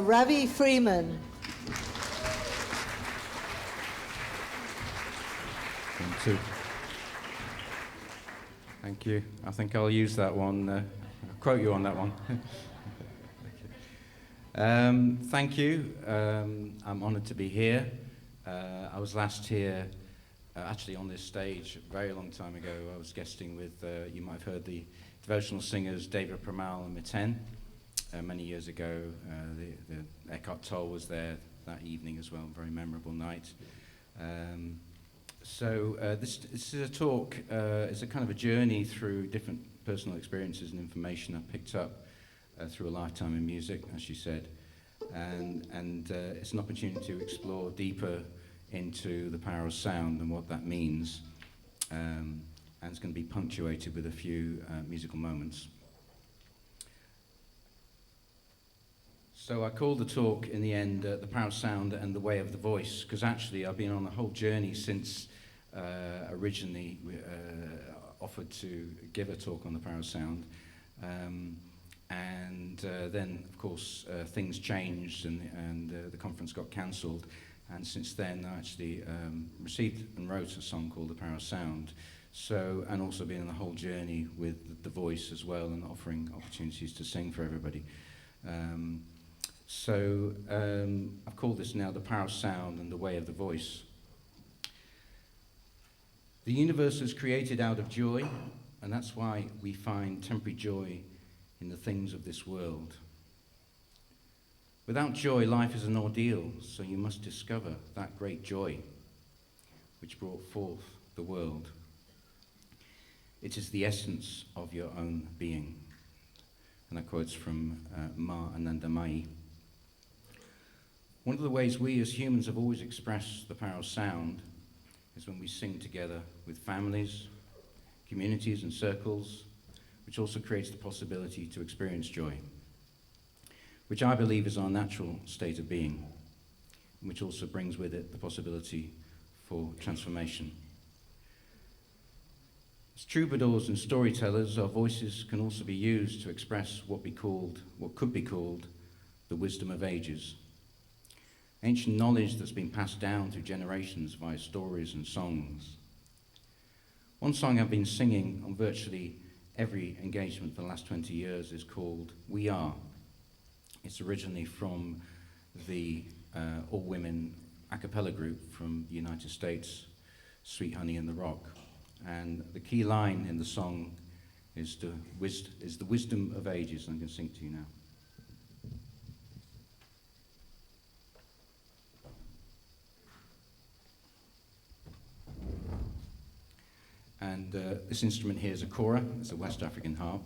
Ravi Freeman. Thank you. I think I'll use that one, I'll quote you on that one. Thank you. I'm honoured to be here. I was last here, actually on this stage a very long time ago. I was guesting with, you might have heard the devotional singers David Pramal and Miten many years ago. The Eckhart Tolle was there that evening as well, a very memorable night. This is a talk, it's a kind of a journey through different personal experiences and information I've picked up through a lifetime in music, as you said. And it's an opportunity to explore deeper into the power of sound and what that means. And it's going to be punctuated with a few musical moments. So I called the talk in the end The Power of Sound and the Way of the Voice, because actually I've been on a whole journey since originally offered to give a talk on the power of sound. Then, of course, things changed and the conference got cancelled. And since then, I actually received and wrote a song called The Power of Sound. And also been on the whole journey with the voice as well and offering opportunities to sing for everybody. I've called this now The Power of Sound and the Way of the Voice. The universe was created out of joy, and that's why we find temporary joy in the things of this world. Without joy, life is an ordeal, so you must discover that great joy which brought forth the world. It is the essence of your own being. And that quote's from Ma Anandamayi. One of the ways we as humans have always expressed the power of sound is when we sing together with families, communities and circles, which also creates the possibility to experience joy, which I believe is our natural state of being, and which also brings with it the possibility for transformation. As troubadours and storytellers, our voices can also be used to express what could be called the wisdom of ages. Ancient knowledge that's been passed down through generations via stories and songs. One song I've been singing on virtually every engagement for the last 20 years is called We Are. It's originally from the all-women a cappella group from the United States, Sweet Honey in the Rock. And the key line in the song is the wisdom of ages, and I'm going to sing it to you now. And this instrument here is a kora, it's a West African harp.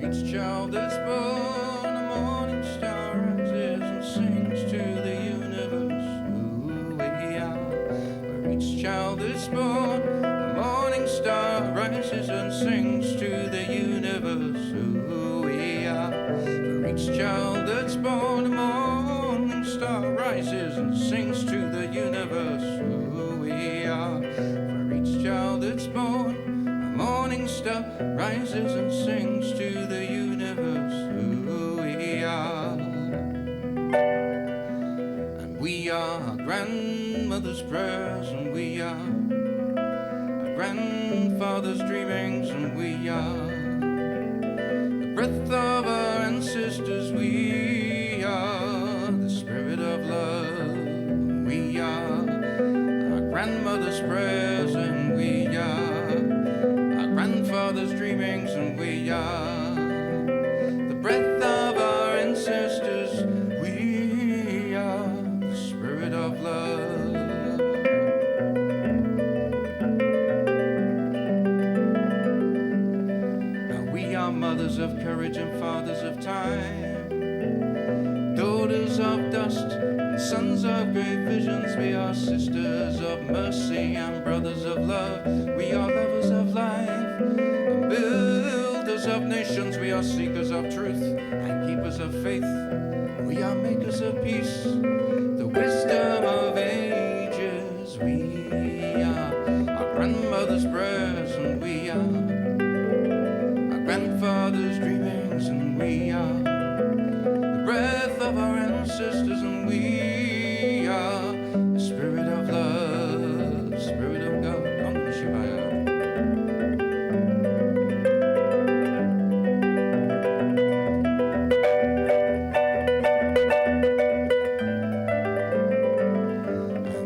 Each child that's born, a morning star rises and sings to the universe who we are. For each child that's born, a morning star rises and sings to the universe who we are. For each child that's born, a morning star rises and sings to the universe who we are. For each child that's born, a morning star rises and sings to the universe who we are. And we are our grandmother's prayers, and we are our grandfather's dreamings, and we are the breath of our ancestors. We are the spirit of love. We are our grandmother's prayers, and we are our grandfather's dreamings, and we are the breath of our ancestors. We are the spirit of love. Now we are mothers of courage and fathers of time, daughters of dust and sons of great visions. We are sisters of mercy and brothers of love. We are lovers of life and builders rulers of nations, we are seekers of truth and keepers of faith. We are makers of peace, the wisdom of ages. We are our grandmother's prayers, and we are our grandfather's dreamings, and we are the breath of our ancestors, and we are the spirit of love, spirit of God. Om Shivaya.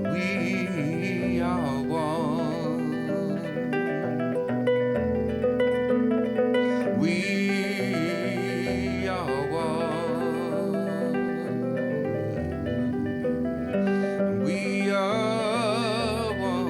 We are one. We are one. We are one.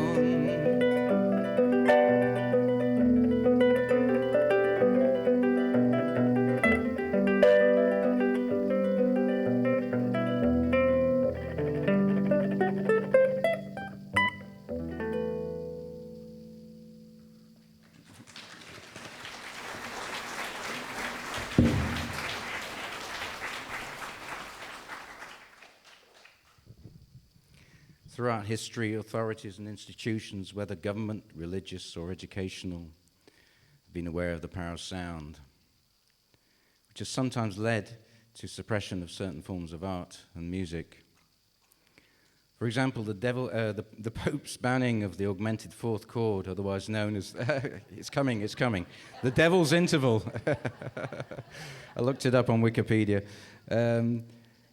Throughout history, authorities and institutions, whether government, religious, or educational, have been aware of the power of sound, which has sometimes led to suppression of certain forms of art and music. For example, the Pope's banning of the augmented fourth chord, otherwise known as, it's coming, the devil's interval. I looked it up on Wikipedia.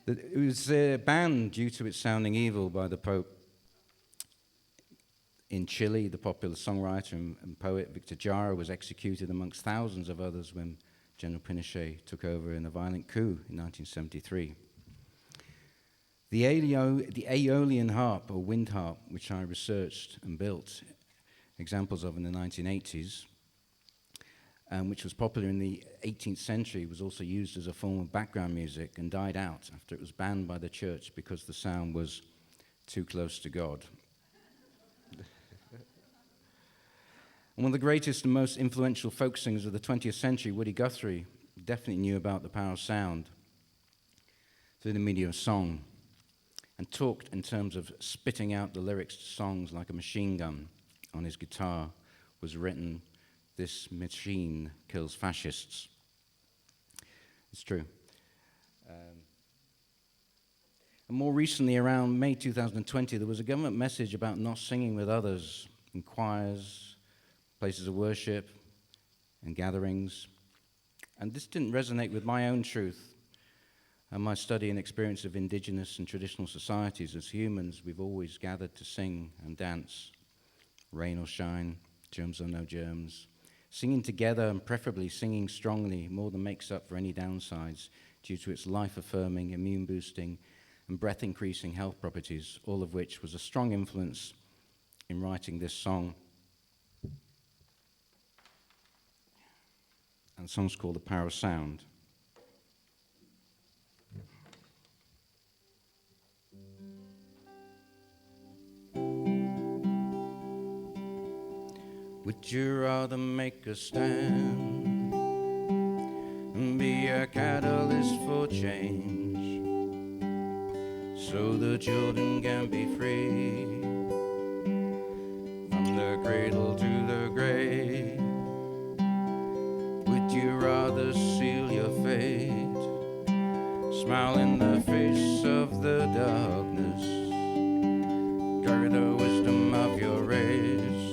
It was banned due to its sounding evil by the Pope. In Chile, the popular songwriter and poet Victor Jara was executed amongst thousands of others when General Pinochet took over in a violent coup in 1973. The Aeolian harp, or wind harp, which I researched and built examples of in the 1980s, which was popular in the 18th century, was also used as a form of background music and died out after it was banned by the church because the sound was too close to God. And one of the greatest and most influential folk singers of the 20th century, Woody Guthrie, definitely knew about the power of sound through the medium of song, and talked in terms of spitting out the lyrics to songs like a machine gun. On his guitar was written, "This machine kills fascists." It's true. And more recently, around May 2020, there was a government message about not singing with others in choirs, places of worship, and gatherings. And this didn't resonate with my own truth and my study and experience of indigenous and traditional societies. As humans, we've always gathered to sing and dance, rain or shine, germs or no germs. Singing together, and preferably singing strongly, more than makes up for any downsides due to its life-affirming, immune-boosting, and breath-increasing health properties, all of which was a strong influence in writing this song. And the song's called "The Power of Sound." Would you rather make a stand and be a catalyst for change, so the children can be free from the cradle to the grave? Would you rather seal your fate, smile in the face of the darkness, carry the wisdom of your race,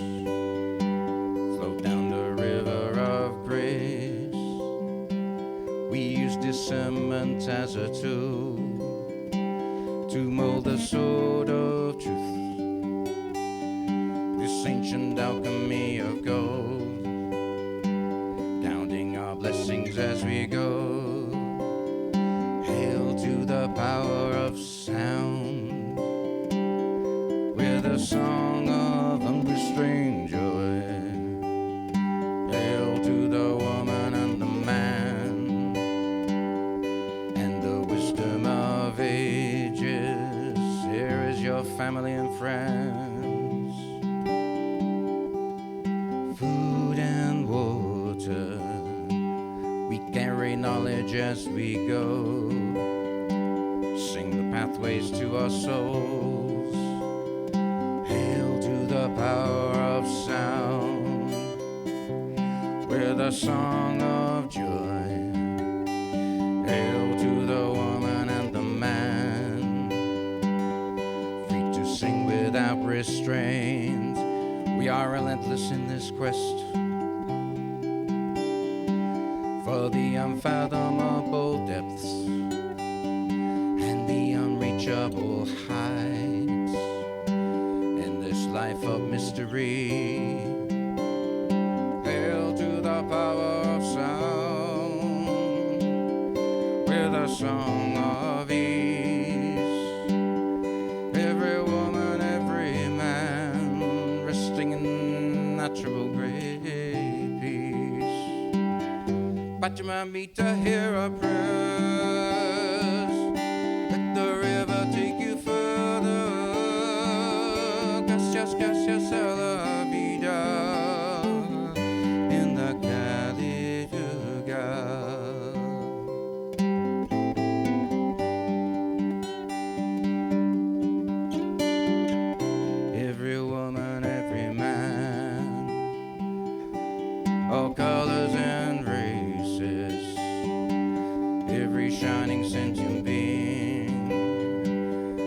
float down the river of grace? We use discernment as a tool to mold the sword of truth, this ancient alchemy of gold, blessings as we go. Hail to the power of sound, with a song of unrestrained joy. Hail to the woman and the man, and the wisdom of ages. Here is your family and friends, food and water, as we go. Sing the pathways to our souls. Hail to the power of sound with a song of joy. Hail to the woman and the man, free to sing without restraint. We are relentless in this quest for the unfathomable depths and the unreachable heights in this life of mystery. Hail to the power of sound with a song of ease. Every woman, every man, resting in natural great peace. Fatima, meet to hear our prayers. Let the river take you further. Gracias, gracias a la vida in the Kali Yuga. Every woman, every man, all colors and races, every shining sentient being,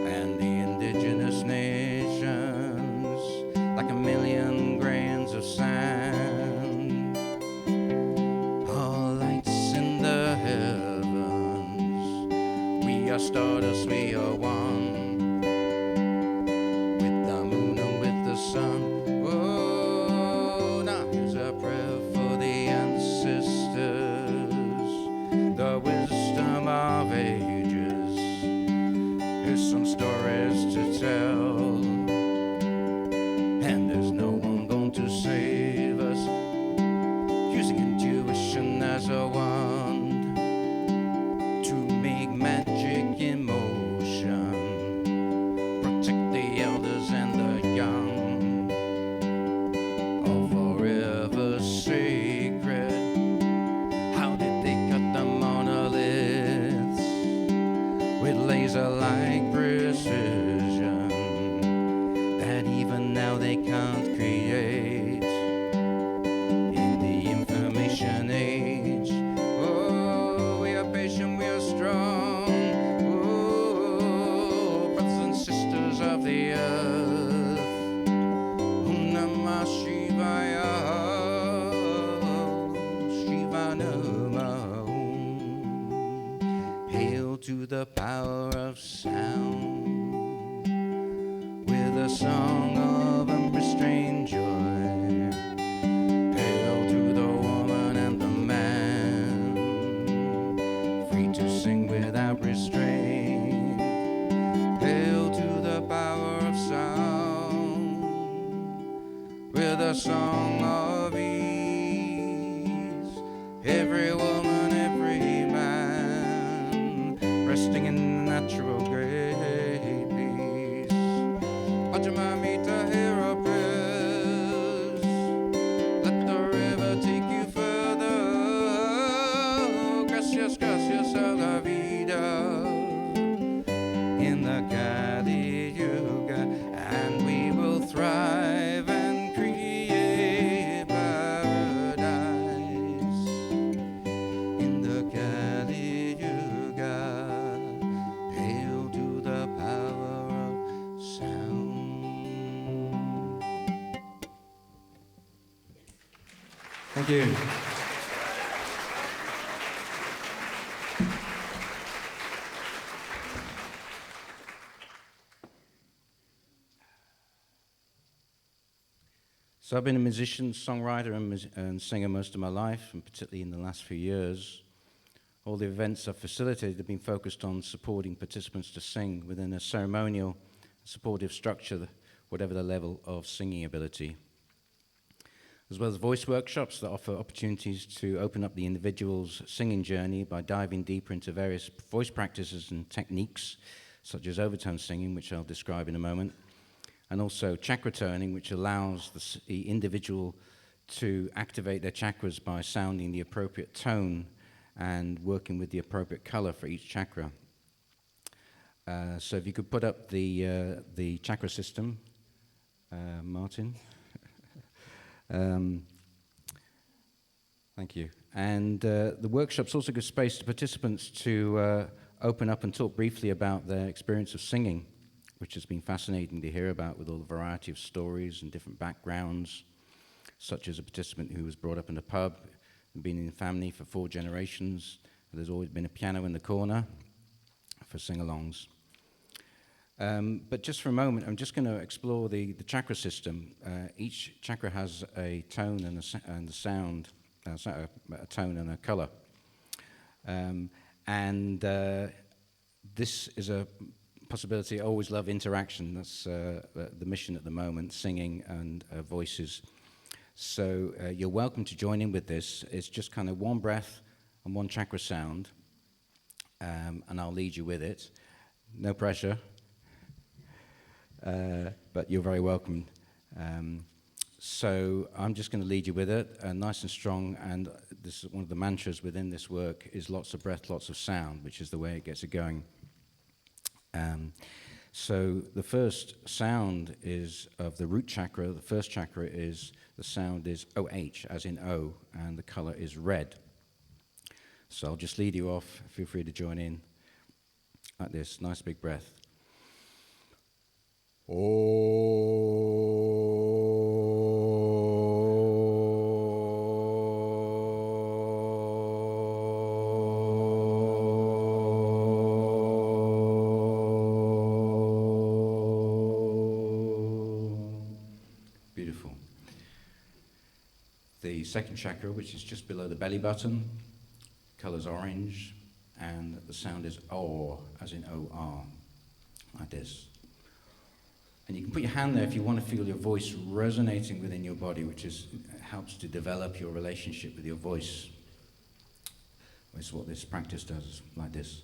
and the indigenous nations, like a million grains of sand, all lights in the heavens. We are stardust, we are one, with the moon and with the sun. Oh, now here's a prayer for the ancestors, the wisdom of ages. Here's some stories to tell, and there's no one going to save us, using intuition as a wand to make magic in motion, protect the elders and the young, all forever sacred. How did they cut the monoliths with laser-like precision that even now they can't create in the information age? Oh, we are patient, we are strong. Oh, brothers and sisters of the earth. Om Namah Shivaya. Shiva Namah Om. Hail to the power of sound with a song of unrestrained joy. Hail to the woman and the man, free to sing without restraint. Hail to the power of sound with a song of ease. Every woman, every man, resting in natural great peace. Fatima, meet to hear our prayers. Let the river take you further. Gracias, gracias a la vida in the Kali Yuga, and we will thrive and create paradise in the Kali Yuga. Hail to the power of sound. Thank you. So I've been a musician, songwriter, and singer most of my life, and particularly in the last few years. All the events I've facilitated have been focused on supporting participants to sing within a ceremonial, supportive structure, whatever the level of singing ability. As well as voice workshops that offer opportunities to open up the individual's singing journey by diving deeper into various voice practices and techniques, such as overtone singing, which I'll describe in a moment, and also chakra toning, which allows the individual to activate their chakras by sounding the appropriate tone and working with the appropriate color for each chakra. So if you could put up the chakra system, Martin. Thank you. And the workshops also give space to participants to open up and talk briefly about their experience of singing, which has been fascinating to hear about with all the variety of stories and different backgrounds, such as a participant who was brought up in a pub and been in a family for 4 generations. There's always been a piano in the corner for sing-alongs. But just for a moment, I'm just going to explore the chakra system. Each chakra has a tone and a sound, a tone and a color. This is a possibility. I always love interaction. That's the mission at the moment, singing and voices. So you're welcome to join in with this. It's just kind of one breath and one chakra sound, and I'll lead you with it. No pressure. But you're very welcome. So I'm just going to lead you with it, nice and strong, and this is one of the mantras within this work is lots of breath, lots of sound, which is the way it gets it going. So the first sound is of the root chakra. The first chakra is, the sound is OH, as in O, and the color is red. So I'll just lead you off. Feel free to join in like this, nice big breath. Beautiful. The second chakra, which is just below the belly button, color's orange, and the sound is O, as in O-R, like this. And you can put your hand there if you want to feel your voice resonating within your body, which helps to develop your relationship with your voice. That's what this practice does, like this.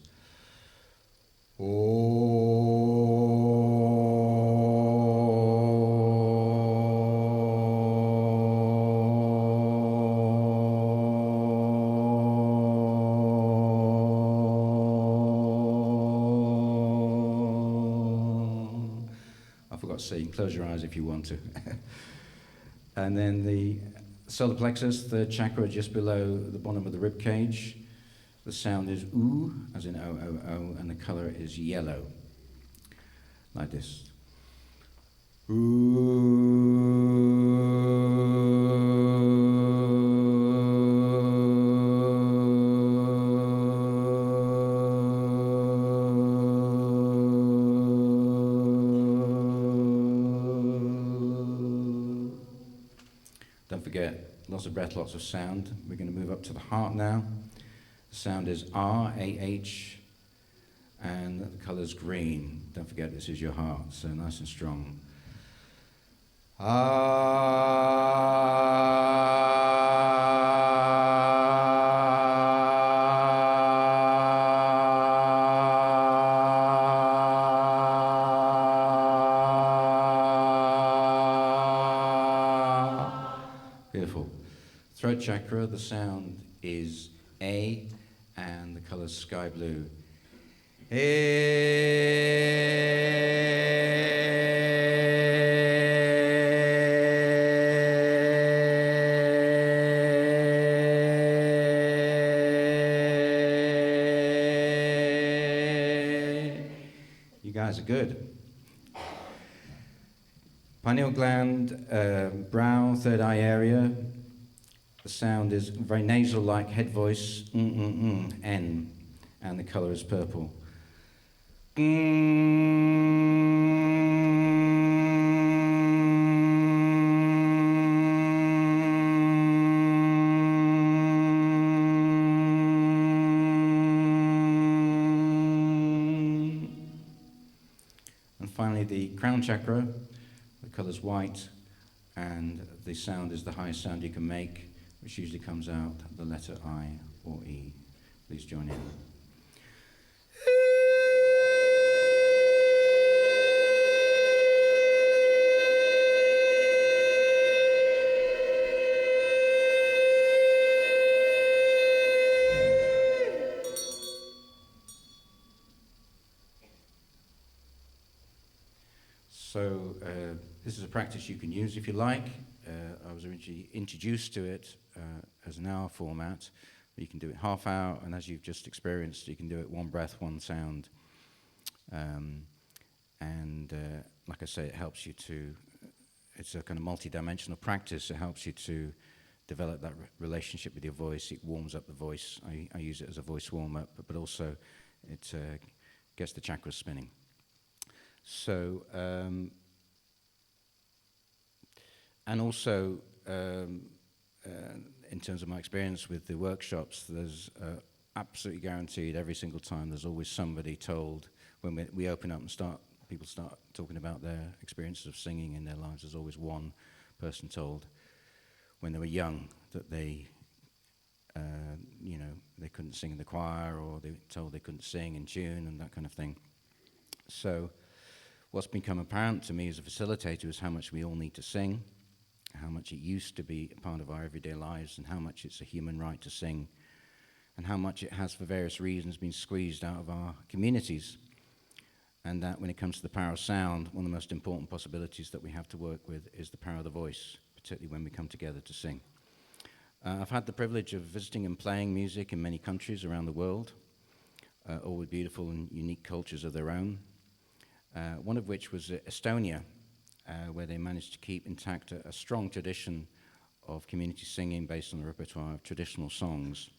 So you can close your eyes if you want to. And then the solar plexus, third chakra, just below the bottom of the rib cage. The sound is oo, as in O-O-O, and the color is yellow, like this. Don't forget, lots of breath, lots of sound. We're going to move up to the heart now. The sound is R-A-H, and the color's green. Don't forget, this is your heart, so nice and strong. Beautiful. Throat chakra, the sound is A, and the color's sky blue. You guys are good. Pineal gland, brow, third eye area. The sound is very nasal-like head voice, N, and the color is purple. And finally, the crown chakra. The color's white, and the sound is the highest sound you can make, which usually comes out the letter I or E. Please join in. So this is a practice you can use if you like. I was originally introduced to it as an hour format. You can do it half hour, and as you've just experienced, you can do it one breath, one sound. Like I say, it helps you to, it's a kind of multi-dimensional practice. It helps you to develop that relationship with your voice. It warms up the voice. I use it as a voice warm-up, but also it gets the chakras spinning. So, and also, in terms of my experience with the workshops, there's absolutely guaranteed every single time there's always somebody told when we open up and people start talking about their experiences of singing in their lives. There's always one person told when they were young that they couldn't sing in the choir, or they were told they couldn't sing in tune and that kind of thing. So what's become apparent to me as a facilitator is how much we all need to sing, how much it used to be a part of our everyday lives, and how much it's a human right to sing, and how much it has, for various reasons, been squeezed out of our communities. And that when it comes to the power of sound, one of the most important possibilities that we have to work with is the power of the voice, particularly when we come together to sing. I've had the privilege of visiting and playing music in many countries around the world, all with beautiful and unique cultures of their own. One of which was Estonia, where they managed to keep intact a strong tradition of community singing based on a repertoire of traditional songs.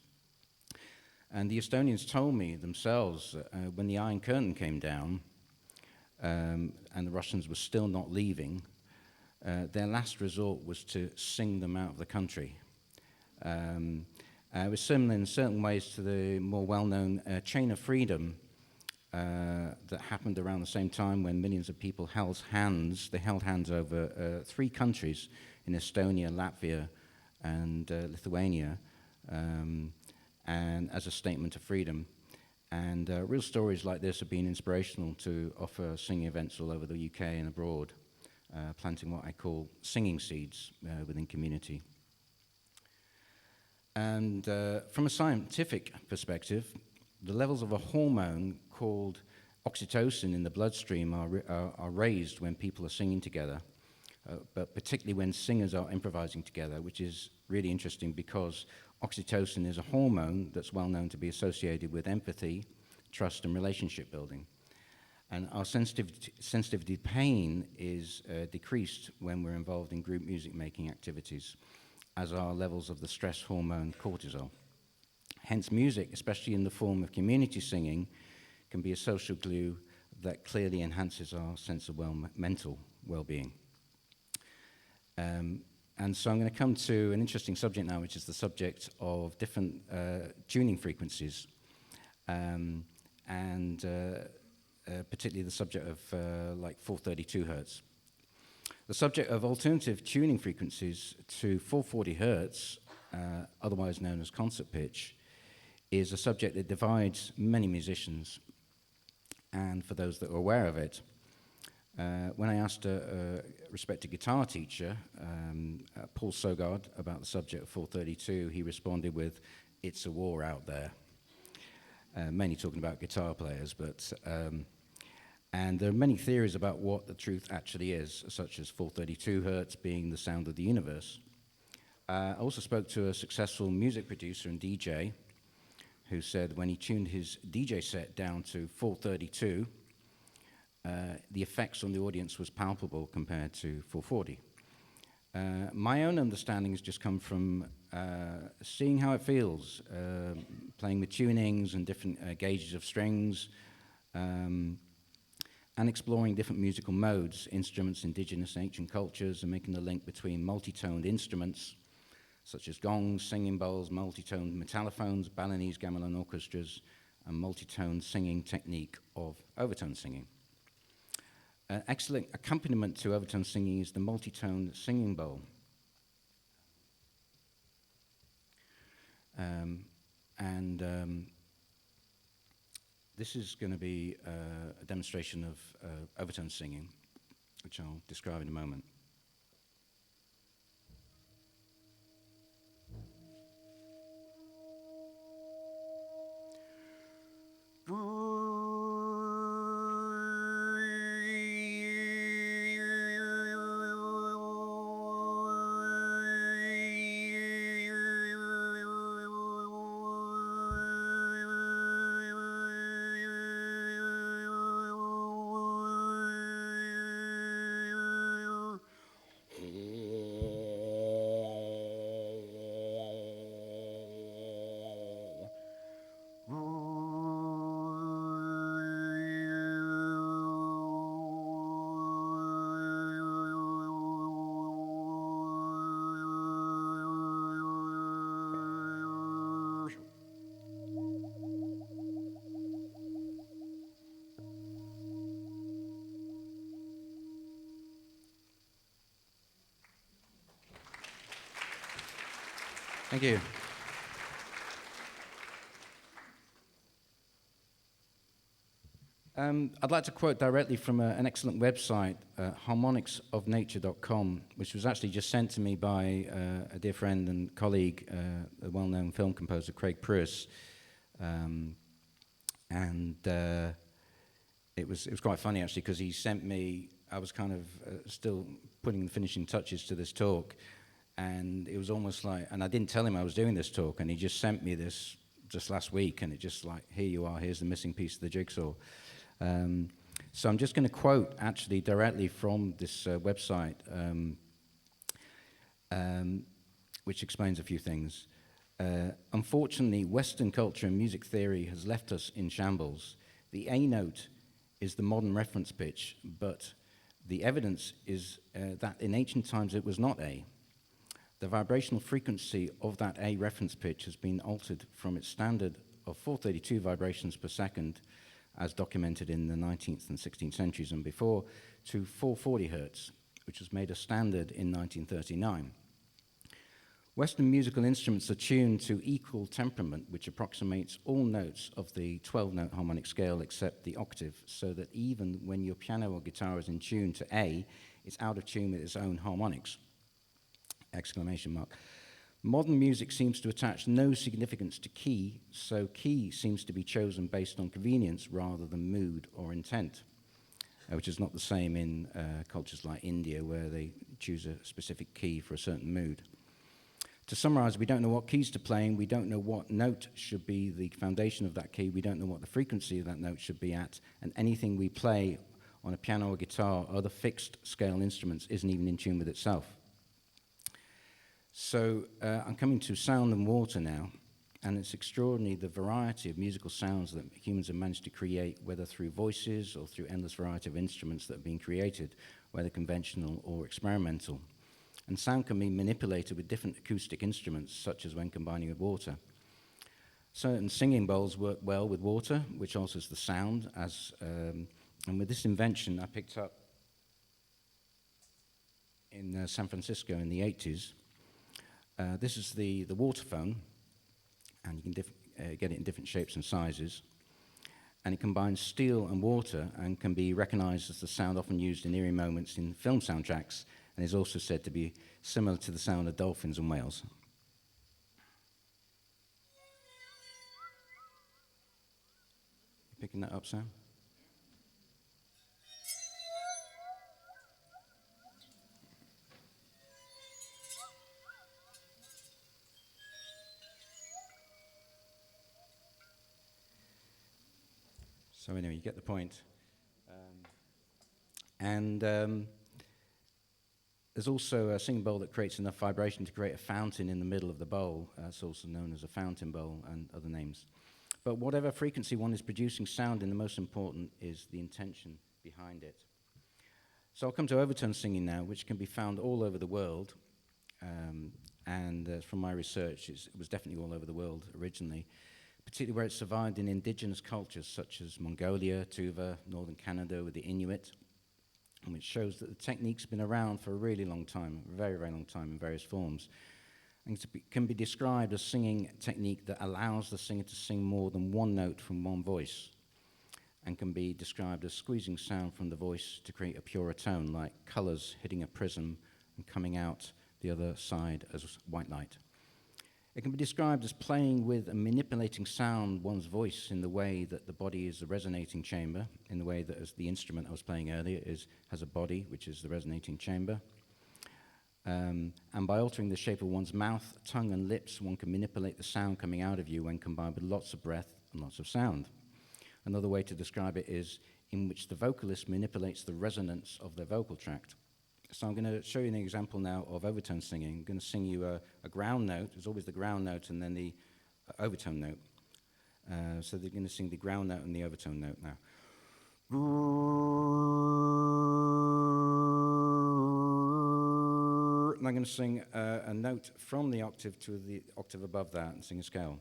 And the Estonians told me themselves when the Iron Curtain came down and the Russians were still not leaving, their last resort was to sing them out of the country. It was similar in certain ways to the more well-known Chain of Freedom that happened around the same time when millions of people held hands. They held hands over 3 countries in Estonia, Latvia, and Lithuania, and as a statement of freedom. And real stories like this have been inspirational to offer singing events all over the UK and abroad, planting what I call singing seeds within community. And from a scientific perspective, the levels of a hormone called oxytocin in the bloodstream are raised when people are singing together, but particularly when singers are improvising together, which is really interesting because oxytocin is a hormone that's well known to be associated with empathy, trust, and relationship building. And our sensitivity to pain is decreased when we're involved in group music making activities, as are levels of the stress hormone cortisol. Hence, music, especially in the form of community singing, can be a social glue that clearly enhances our sense of mental well-being. And so I'm going to come to an interesting subject now, which is the subject of different tuning frequencies, and particularly the subject of like 432 hertz. The subject of alternative tuning frequencies to 440 hertz, otherwise known as concert pitch, is a subject that divides many musicians. And for those that are aware of it, when I asked a respected guitar teacher, Paul Sogard, about the subject of 432, he responded with, "It's a war out there." Mainly talking about guitar players, but and there are many theories about what the truth actually is, such as 432 hertz being the sound of the universe. I also spoke to a successful music producer and DJ who said when he tuned his DJ set down to 432, the effects on the audience was palpable compared to 440. My own understanding has just come from seeing how it feels, playing with tunings and different gauges of strings, and exploring different musical modes, instruments, indigenous ancient cultures, and making the link between multi-toned instruments, such as gongs, singing bowls, multi-toned metallophones, Balinese gamelan orchestras, and multi-toned singing technique of overtone singing. An excellent accompaniment to overtone singing is the multi-toned singing bowl. This is going to be a demonstration of overtone singing, which I'll describe in a moment. Thank you. I'd like to quote directly from an excellent website, harmonicsofnature.com, which was actually just sent to me by a dear friend and colleague, a well-known film composer, Craig Pruis. It was quite funny, actually, because he sent me, I was kind of still putting the finishing touches to this talk, and it was almost like, and I didn't tell him I was doing this talk, and he just sent me this just last week, and it just like, here you are, here's the missing piece of the jigsaw. So I'm just going to quote actually directly from this website, which explains a few things. Unfortunately, Western culture and music theory has left us in shambles. The A note is the modern reference pitch, but the evidence is that in ancient times it was not A. The vibrational frequency of that A reference pitch has been altered from its standard of 432 vibrations per second, as documented in the 19th and 16th centuries and before, to 440 hertz, which was made a standard in 1939. Western musical instruments are tuned to equal temperament, which approximates all notes of the 12-note harmonic scale except the octave, so that even when your piano or guitar is in tune to A, it's out of tune with its own harmonics. Exclamation mark. Modern music seems to attach no significance to key, so key seems to be chosen based on convenience rather than mood or intent, which is not the same in cultures like India, where they choose a specific key for a certain mood. To summarize, we don't know what keys to play, and we don't know what note should be the foundation of that key, we don't know what the frequency of that note should be at, and anything we play on a piano or guitar or other fixed scale instruments isn't even in tune with itself. So I'm coming to sound and water now, and it's extraordinary the variety of musical sounds that humans have managed to create, whether through voices or through endless variety of instruments that have been created, whether conventional or experimental. And sound can be manipulated with different acoustic instruments, such as when combining with water. Certain singing bowls work well with water, which alters the sound, and with this invention I picked up in San Francisco in the 80s. This is the water phone, and you can get it in different shapes and sizes. And it combines steel and water and can be recognized as the sound often used in eerie moments in film soundtracks, and is also said to be similar to the sound of dolphins and whales. You picking that up, Sam? So anyway, you get the point. There's also a singing bowl that creates enough vibration to create a fountain in the middle of the bowl. It's also known as a fountain bowl and other names. But whatever frequency one is producing sound in, the most important is the intention behind it. So I'll come to overtone singing now, which can be found all over the world. From my research, it was definitely all over the world originally, particularly where it survived in indigenous cultures such as Mongolia, Tuva, northern Canada with the Inuit, and which shows that the technique's been around for a really long time, a very, very long time in various forms. And it can be described as singing technique that allows the singer to sing more than one note from one voice, and can be described as squeezing sound from the voice to create a purer tone, like colors hitting a prism and coming out the other side as white light. It can be described as playing with and manipulating sound, one's voice, in the way that the body is a resonating chamber, in the way that as the instrument I was playing earlier has a body, which is the resonating chamber. And by altering the shape of one's mouth, tongue, and lips, one can manipulate the sound coming out of you when combined with lots of breath and lots of sound. Another way to describe it is in which the vocalist manipulates the resonance of their vocal tract. So I'm going to show you an example now of overtone singing. I'm going to sing you a ground note. There's always the ground note and then the overtone note. So they're going to sing the ground note and the overtone note now. And I'm going to sing a note from the octave to the octave above that and sing a scale.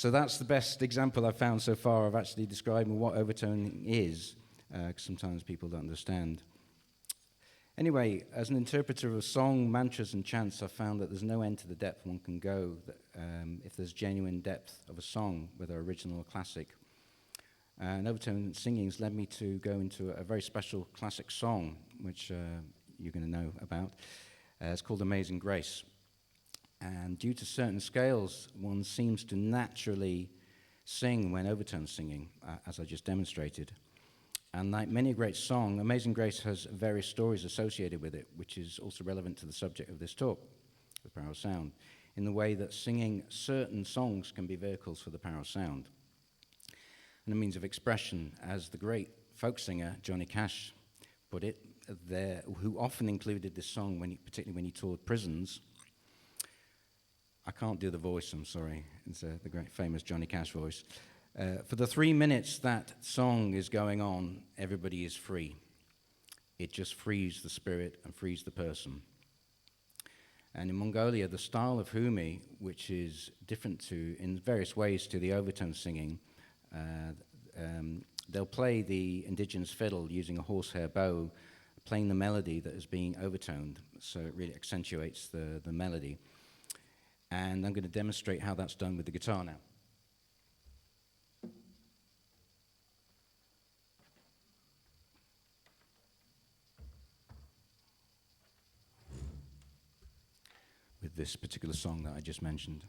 So that's the best example I've found so far of actually describing what overtoning is, because sometimes people don't understand. Anyway, as an interpreter of song, mantras, and chants, I've found that there's no end to the depth one can go if there's genuine depth of a song, whether original or classic. And overtone singing has led me to go into a very special classic song, which you're going to know about. It's called Amazing Grace. And due to certain scales, one seems to naturally sing when overtone singing, as I just demonstrated. And like many a great song, Amazing Grace has various stories associated with it, which is also relevant to the subject of this talk, the power of sound, in the way that singing certain songs can be vehicles for the power of sound. And a means of expression, as the great folk singer Johnny Cash put it, who often included this song, particularly when he toured prisons. I can't do the voice, I'm sorry. It's the great famous Johnny Cash voice. For the 3 minutes that song is going on, everybody is free. It just frees the spirit and frees the person. And in Mongolia, the style of humi, which is different in various ways to the overtone singing, they'll play the indigenous fiddle using a horsehair bow, playing the melody that is being overtoned, so it really accentuates the melody. And I'm going to demonstrate how that's done with the guitar now. With this particular song that I just mentioned.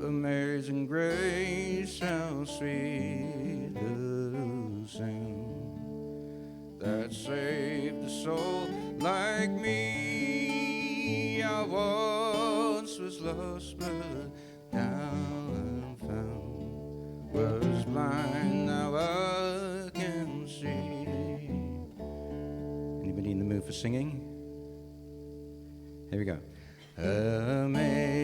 Amazing grace, how sweet the sound that saved a soul like me. I once was lost, but now I'm found. Was blind, now I can see. Anybody in the mood for singing? Here we go. Amazing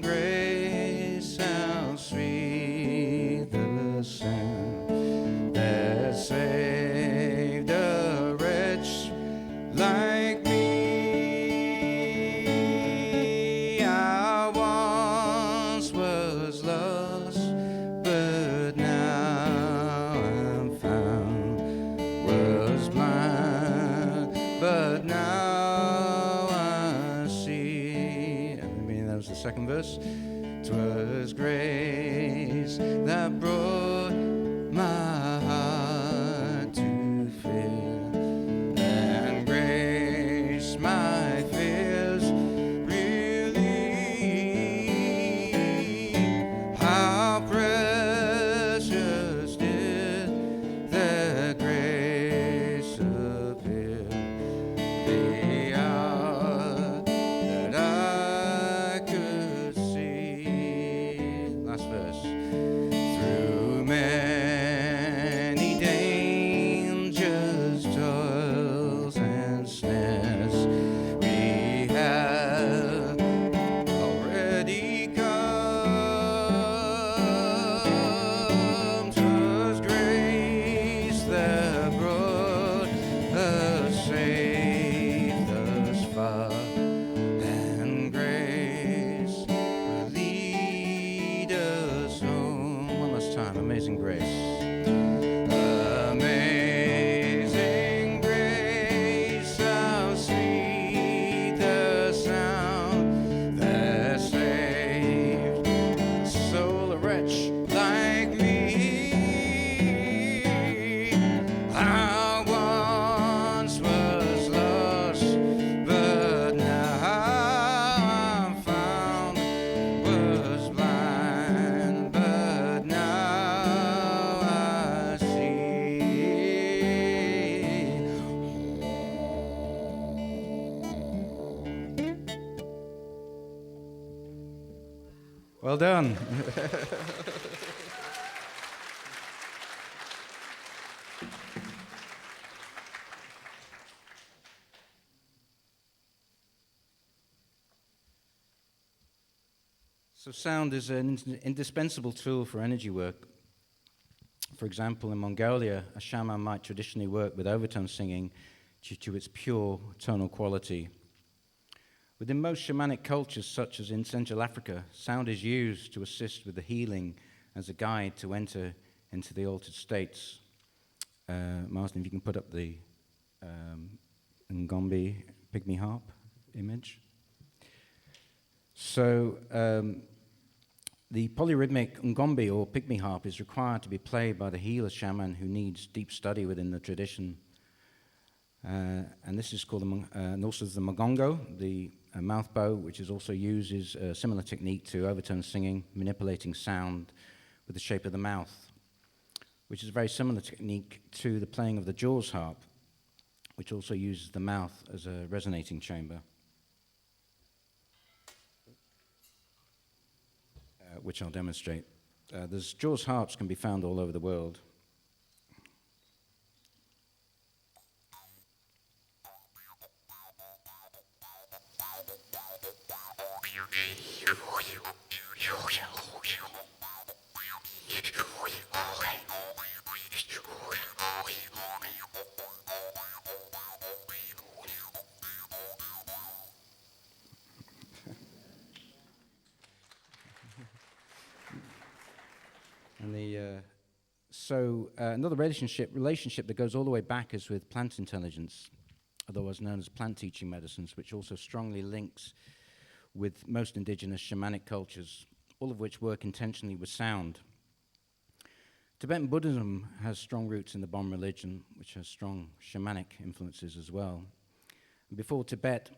grace, how sweet the sound that saved a wretch like me. I once was lost, but now I'm found. Was blind, but now the second verse. 'Twas grace that brought my heart to fear, and grace my fears relieved. How precious did that grace appear, the hour that I could see. Well done. So sound is an indispensable tool for energy work. For example, in Mongolia, a shaman might traditionally work with overtone singing due to its pure tonal quality. Within most shamanic cultures, such as in Central Africa, sound is used to assist with the healing as a guide to enter into the altered states. Marsden, if you can put up the Ngombe pygmy harp image. So the polyrhythmic Ngombe or pygmy harp is required to be played by the healer shaman who needs deep study within the tradition. And this is called, and also the Magongo, the mouth bow, which is also uses a similar technique to overtone singing, manipulating sound with the shape of the mouth, which is a very similar technique to the playing of the Jaws harp, which also uses the mouth as a resonating chamber, which I'll demonstrate. There's Jaws harps can be found all over the world. And another relationship that goes all the way back is with plant intelligence, otherwise known as plant teaching medicines, which also strongly links with most indigenous shamanic cultures, all of which work intentionally with sound. Tibetan Buddhism has strong roots in the Bon religion, which has strong shamanic influences as well. And before Tibet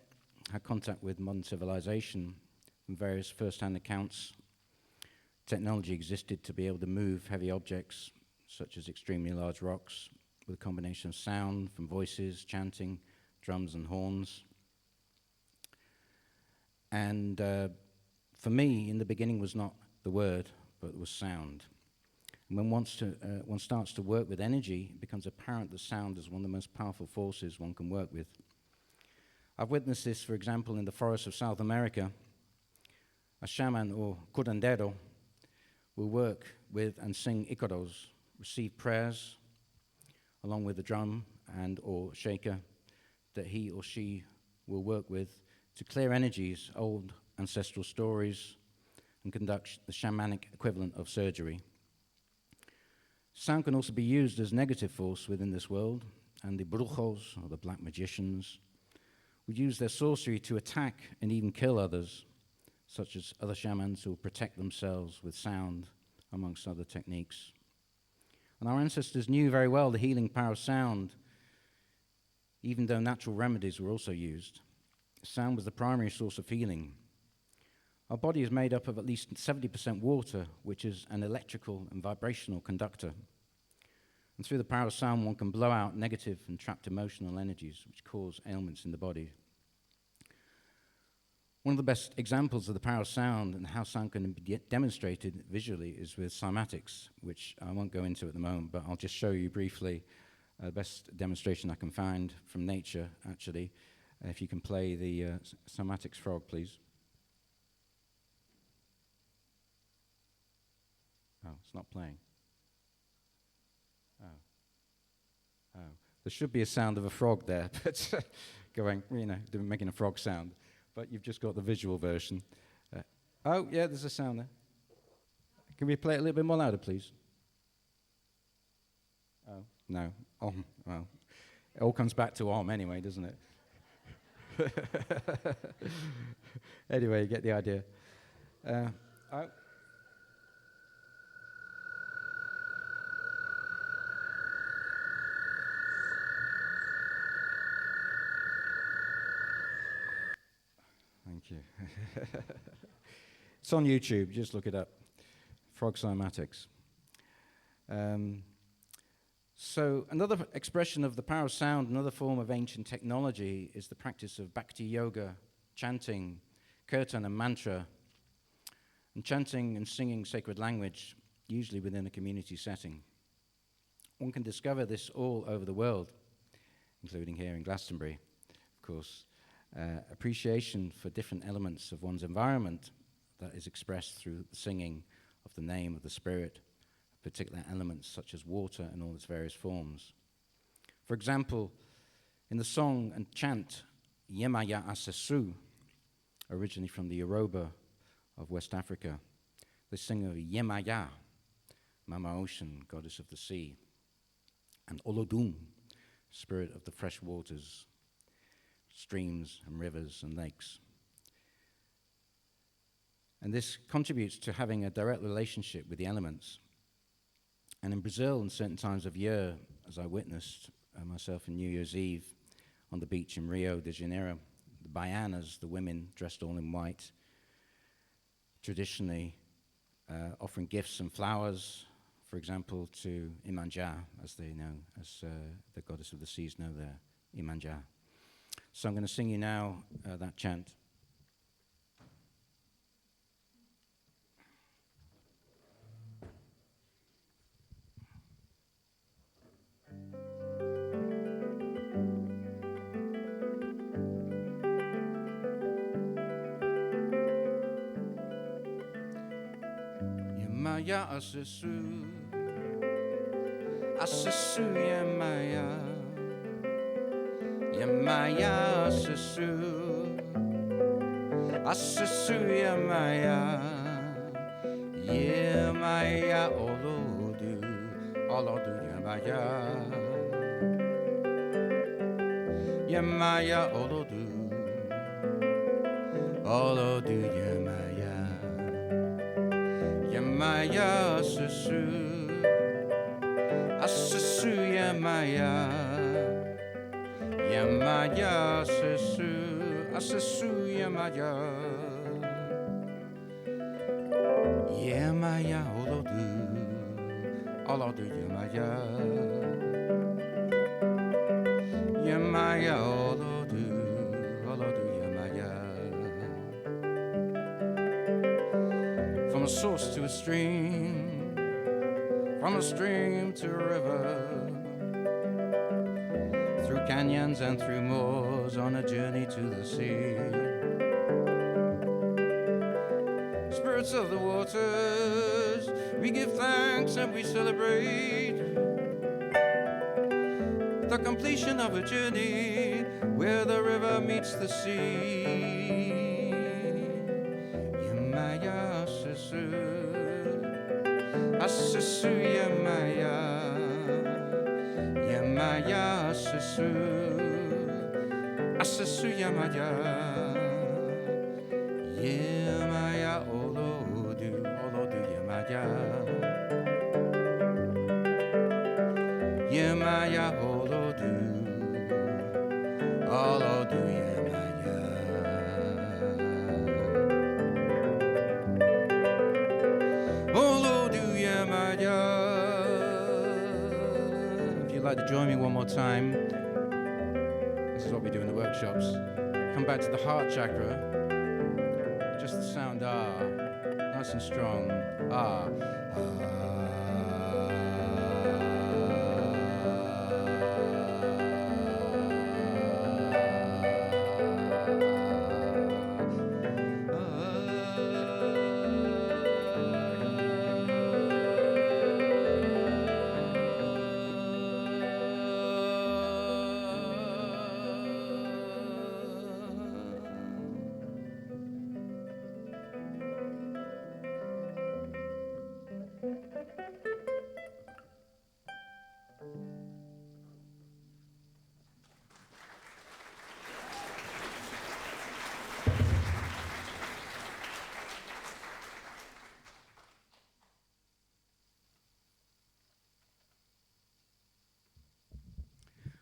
had contact with modern civilization, from various first-hand accounts, technology existed to be able to move heavy objects, such as extremely large rocks, with a combination of sound from voices, chanting, drums, and horns. And for me, in the beginning was not the word, but it was sound. And when one starts to work with energy, it becomes apparent that sound is one of the most powerful forces one can work with. I've witnessed this, for example, in the forests of South America. A shaman, or curandero, will work with and sing icaros, receive prayers, along with the drum and or shaker that he or she will work with to clear energies, old ancestral stories, and conduct the shamanic equivalent of surgery. Sound can also be used as negative force within this world, and the brujos, or the black magicians, would use their sorcery to attack and even kill others, such as other shamans who will protect themselves with sound, amongst other techniques. And our ancestors knew very well the healing power of sound, even though natural remedies were also used. Sound was the primary source of healing. Our body is made up of at least 70% water, which is an electrical and vibrational conductor. And through the power of sound, one can blow out negative and trapped emotional energies, which cause ailments in the body. One of the best examples of the power of sound and how sound can be demonstrated visually is with cymatics, which I won't go into at the moment, but I'll just show you briefly the best demonstration I can find from nature, actually. If you can play the cymatics frog, please. Oh, it's not playing. Oh. There should be a sound of a frog there, but going, making a frog sound. But you've just got the visual version. Oh, yeah, there's a sound there. Can we play it a little bit more louder, please? Oh, no. Well, it all comes back to anyway, doesn't it? Anyway, you get the idea. Oh. Thank you. It's on YouTube, just look it up. Frog cymatics. So another expression of the power of sound, another form of ancient technology, is the practice of bhakti yoga, chanting, kirtan, and mantra. and chanting and singing sacred language, usually within a community setting. One can discover this all over the world, including here in Glastonbury, of course. Appreciation for different elements of one's environment that is expressed through the singing of the name of the spirit, particular elements such as water and all its various forms. For example, in the song and chant Yemaya Asesu, originally from the Yoruba of West Africa, they sing of Yemaya, Mama Ocean, goddess of the sea, and Olodum, spirit of the fresh waters, streams and rivers and lakes. And this contributes to having a direct relationship with the elements. And in Brazil, in certain times of year, as I witnessed myself on New Year's Eve on the beach in Rio de Janeiro, the baianas, the women dressed all in white, traditionally offering gifts and flowers, for example, to Imanja, as they know, as the goddess of the seas know there, Imanja. So I'm going to sing you now that chant. Yemaya Asesu, Asesu Yemaya, Yemaya Asesu, Asesu Yemaya, Yemaya Olodu, Olodu Yemaya, Yemaya Olodu, Olodu Yemaya. Yemaya Asesu, Asesu Yemaya, Yemaya Asesu, Asesu Yemaya, Yemaya Olodu, Olodu Yemaya, Yemaya Olodu, Olodu Yemaya. From a source to a stream, from a stream to a river, through canyons and through moors, on a journey to the sea. Spirits of the waters, we give thanks and we celebrate the completion of a journey where the river meets the sea. Yemaya Asesu, Asesu Yemaya, Yemaya Asesu, Asesu Yemaya, Yemaya Olodu, Olodu Yemaya, Yemaya Olodu, Olodu Yemaya. If you'd like to join me one more time, this is what we do in the workshops. Come back to the heart chakra, just the sound ah, nice and strong, ah, ah.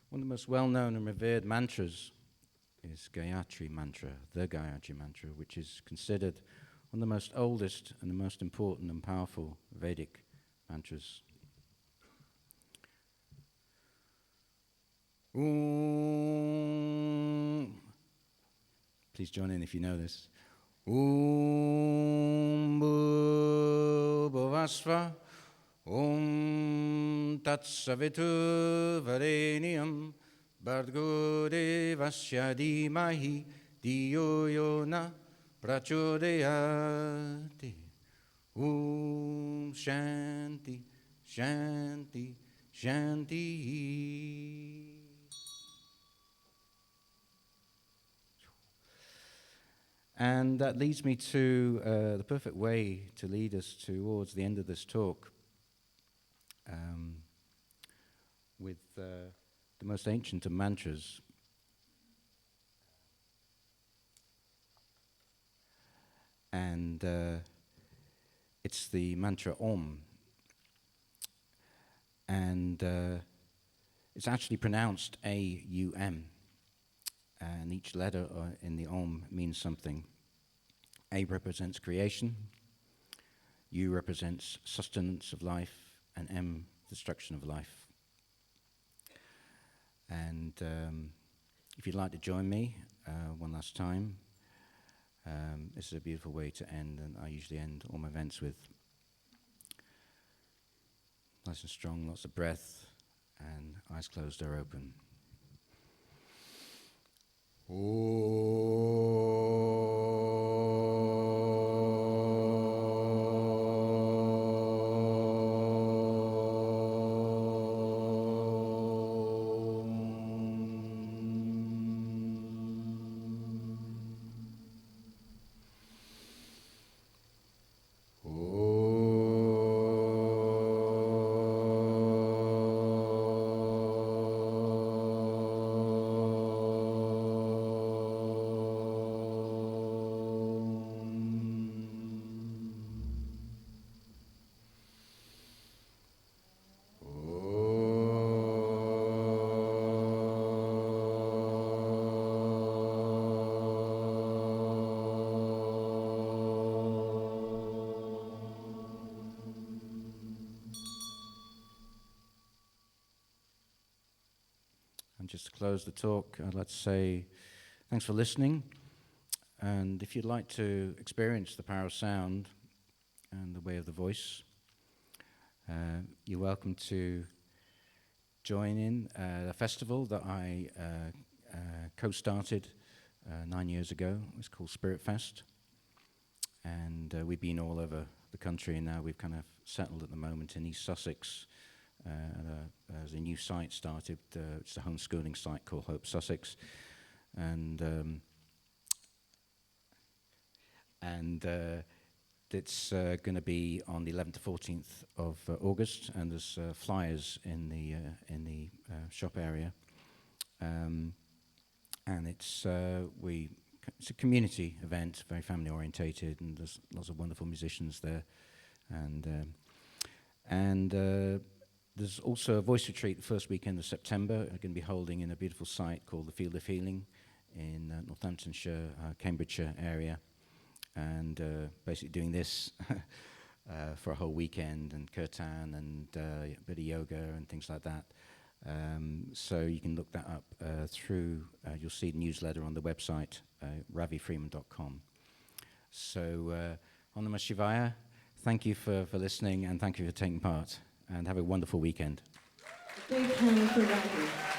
One of the most well-known and revered mantras is Gayatri Mantra, the Gayatri Mantra, which is considered one of the most oldest and the most important and powerful Vedic mantras. Om. Please join in if you know this. Om Bhurvasva Om Tat Savitu Varenyam Bhargo Devasya Dhimahi Dhiyo Yo Na Prachodayati. Om Shanti, Shanti, Shanti. And that leads me to the perfect way to lead us towards the end of this talk with the most ancient of mantras. And it's the mantra Om. And it's actually pronounced A-U-M. And each letter in the Om means something. A represents creation, U represents sustenance of life, and M, destruction of life. And if you'd like to join me one last time, this is a beautiful way to end, and I usually end all my events with nice and strong, lots of breath, and eyes closed or open. And just to close the talk, I'd like to say thanks for listening. And if you'd like to experience the power of sound and the way of the voice, you're welcome to join in a festival that I co-started 9 years ago. It's called Spirit Fest. And we've been all over the country, and now we've kind of settled at the moment in East Sussex. There's a new site started. It's a homeschooling site called Hope Sussex, and it's going to be on the 11th to 14th of August, and there's flyers in the shop area, and it's a community event, very family orientated, and there's lots of wonderful musicians there, and there's also a voice retreat the first weekend of September. We're going to be holding in a beautiful site called the Field of Healing in Northamptonshire, Cambridgeshire area, and basically doing this for a whole weekend, and kirtan and a bit of yoga and things like that. So you can look that up through, you'll see the newsletter on the website, ravifreeman.com. So Om Namah Shivaya, thank you for listening, and thank you for taking part. And have a wonderful weekend. Big hand for Ravi.